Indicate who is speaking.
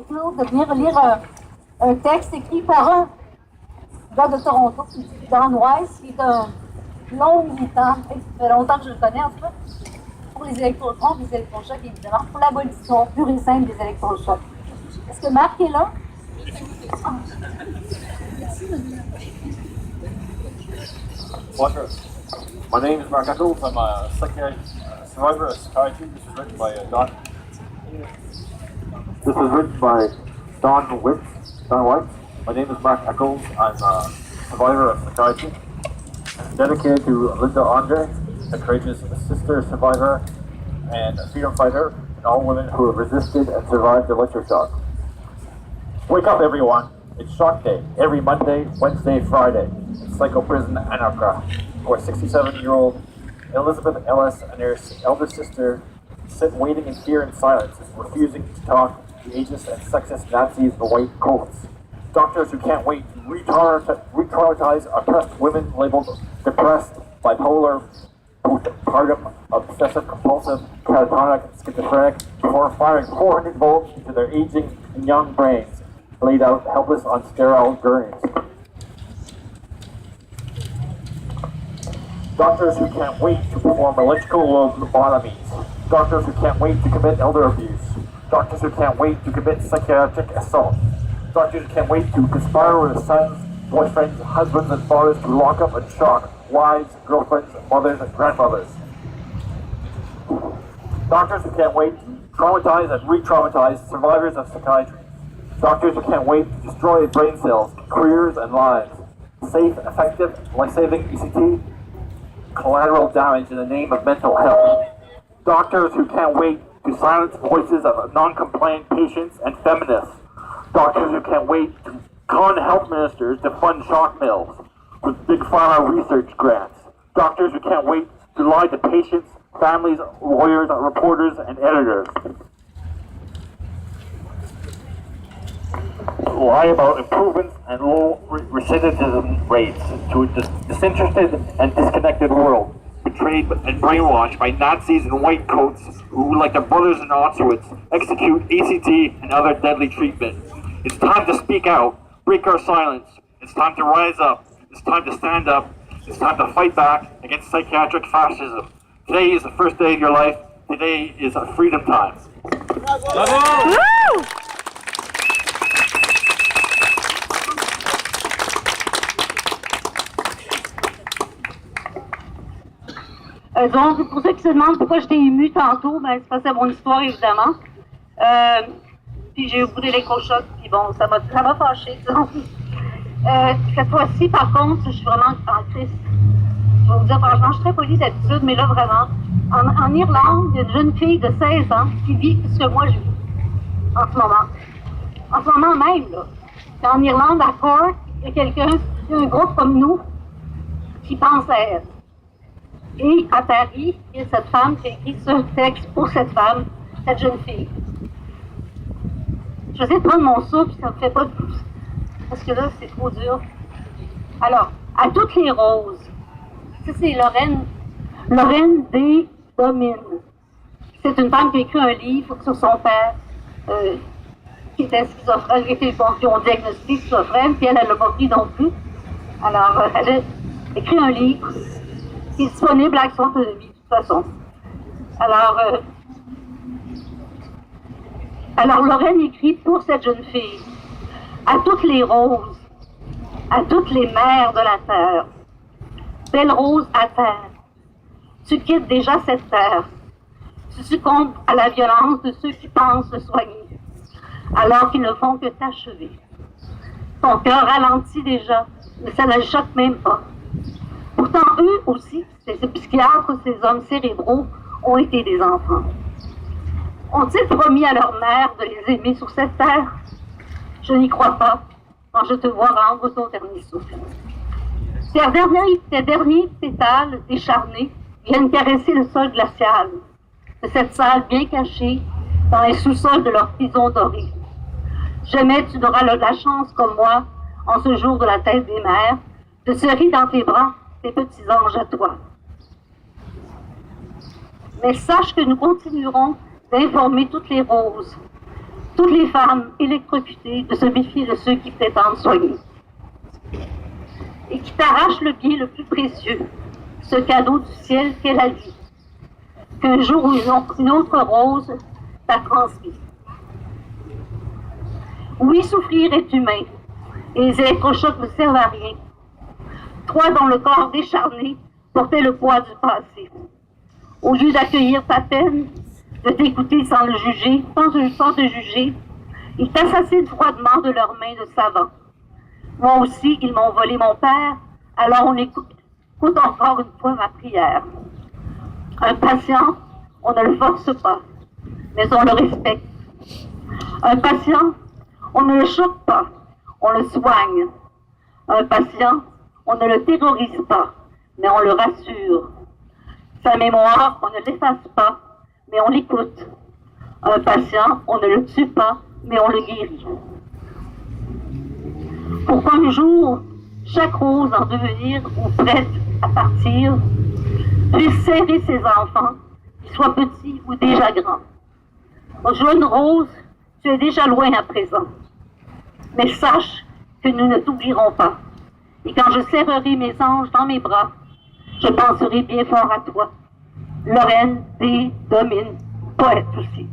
Speaker 1: avec Claude de venir lire un texte écrit par un gars de Toronto, qui est Dan Weiss, qui est un long militant, ça fait longtemps que je le connais en tout cas, pour les électrochocs, évidemment, pour l'abolition pure et simple des électrochocs. Est-ce que Marc est là?
Speaker 2: Bonjour. My name is Mark Eccles. I'm a survivor of psychiatry. This is written by Don. This is written by Don White. My name is Mark Eccles. I'm a survivor of psychiatry. I'm dedicated to Linda Andre, a courageous sister survivor and a freedom fighter, and all women who have resisted and survived electroshock. Wake up, everyone! It's Shock Day, every Monday, Wednesday, Friday, in Psycho Prison, Anarcha, where 67-year-old Elizabeth Ellis and her elder sister sit waiting in fear and silence, refusing to talk to the ageist and sexist Nazis in the white coats. Doctors who can't wait to re-traumatize oppressed women labeled depressed, bipolar, postpartum, obsessive-compulsive, catatonic, and schizophrenic before firing 400 volts into their aging and young brains, laid out helpless on sterile gurneys. Doctors who can't wait to perform electrical lobotomies. Doctors who can't wait to commit elder abuse. Doctors who can't wait to commit psychiatric assault. Doctors who can't wait to conspire with their sons, boyfriends, husbands, and fathers to lock up and shock wives, girlfriends, mothers, and grandmothers. Doctors who can't wait to traumatize and re-traumatize survivors of psychiatry. Doctors who can't wait to destroy brain cells, careers, and lives. Safe, effective, life-saving ECT, collateral damage in the name of mental health. Doctors who can't wait to silence voices of non-compliant patients and feminists. Doctors who can't wait to con health ministers to fund shock mills with big pharma research grants. Doctors who can't wait to lie to patients, families, lawyers, reporters, and editors. Lie about improvements and low recidivism rates to a disinterested and disconnected world, betrayed and brainwashed by Nazis in white coats who, like their brothers in Auschwitz, execute ACT and other deadly treatment. It's time to speak out, break our silence. It's time to rise up. It's time to stand up. It's time to fight back against psychiatric fascism. Today is the first day of your life. Today is a freedom time. Bravo! Woo!
Speaker 1: Donc, pour ceux qui se demandent pourquoi j'étais émue tantôt, ben, c'est parce que c'est mon histoire, évidemment. Puis j'ai eu beaucoup d'électrochocs, puis bon, ça m'a fâchée, disons. Cette fois-ci, par contre, je suis vraiment en crise. Je vais vous dire, franchement, je suis très polie d'habitude, mais là, vraiment. En Irlande, il y a une jeune fille de 16 ans qui vit ce que moi je vis en ce moment. En ce moment même, là. En Irlande, à Cork, il y a quelqu'un, un groupe comme nous, qui pense à elle. Et à Paris, il y a cette femme qui a écrit ce texte pour cette femme, cette jeune fille. Je vais essayer de prendre mon souffle, ça ne me fait pas de pouce. Parce que là, c'est trop dur. Alors, à toutes les roses. Ça, c'est Lorraine D. Domine. C'est une femme qui a écrit un livre sur son père, qui était schizophrène, qui ont diagnostiqué schizophrène, puis elle ne l'a pas pris non plus. Alors, elle a écrit un livre qui est disponible à Action Autonomie, de toute façon. Alors, Lorraine écrit pour cette jeune fille, à toutes les roses, à toutes les mères de la terre, belle rose à terre, tu quittes déjà cette terre, tu succombes à la violence de ceux qui pensent te soigner, alors qu'ils ne font que t'achever. Ton cœur ralentit déjà, mais ça ne le choque même pas. Pourtant, eux aussi, ces psychiatres, ces hommes cérébraux, ont été des enfants. Ont-ils promis à leur mère de les aimer sur cette terre? Je n'y crois pas, quand je te vois rendre ton dernier souffle. Tes derniers pétales décharnés viennent caresser le sol glacial de cette salle bien cachée dans les sous-sols de leur prison dorée. Jamais tu n'auras la chance, comme moi, en ce jour de la tête des mers, de serrer dans tes bras tes petits anges à toi. Mais sache que nous continuerons d'informer toutes les roses toutes les femmes électrocutées de se méfier de ceux qui prétendent soigner et qui t'arrachent le bien le plus précieux, ce cadeau du ciel qu'est la vie, qu'un jour ou une autre rose t'a transmis. Oui, souffrir est humain, et les électrochocs ne servent à rien. Toi dont le corps décharné portait le poids du passé. Au lieu d'accueillir ta peine, de t'écouter sans le juger, sans te juger, ils t'assassinent froidement de leurs mains de savants. Moi aussi, ils m'ont volé mon père, alors on écoute encore une fois ma prière. Un patient, on ne le force pas, mais on le respecte. Un patient, on ne le choque pas, on le soigne. Un patient, on ne le terrorise pas, mais on le rassure. Sa mémoire, on ne l'efface pas, mais on l'écoute. Un patient, on ne le tue pas, mais on le guérit. Pour qu'un jour, chaque rose en devenir ou prête à partir puisse serrer ses enfants, qu'ils soient petits ou déjà grands. Oh, jeune rose, tu es déjà loin à présent. Mais sache que nous ne t'oublierons pas. Et quand je serrerai mes anges dans mes bras, je penserai bien fort à toi. Lorraine D. Domine, poète aussi.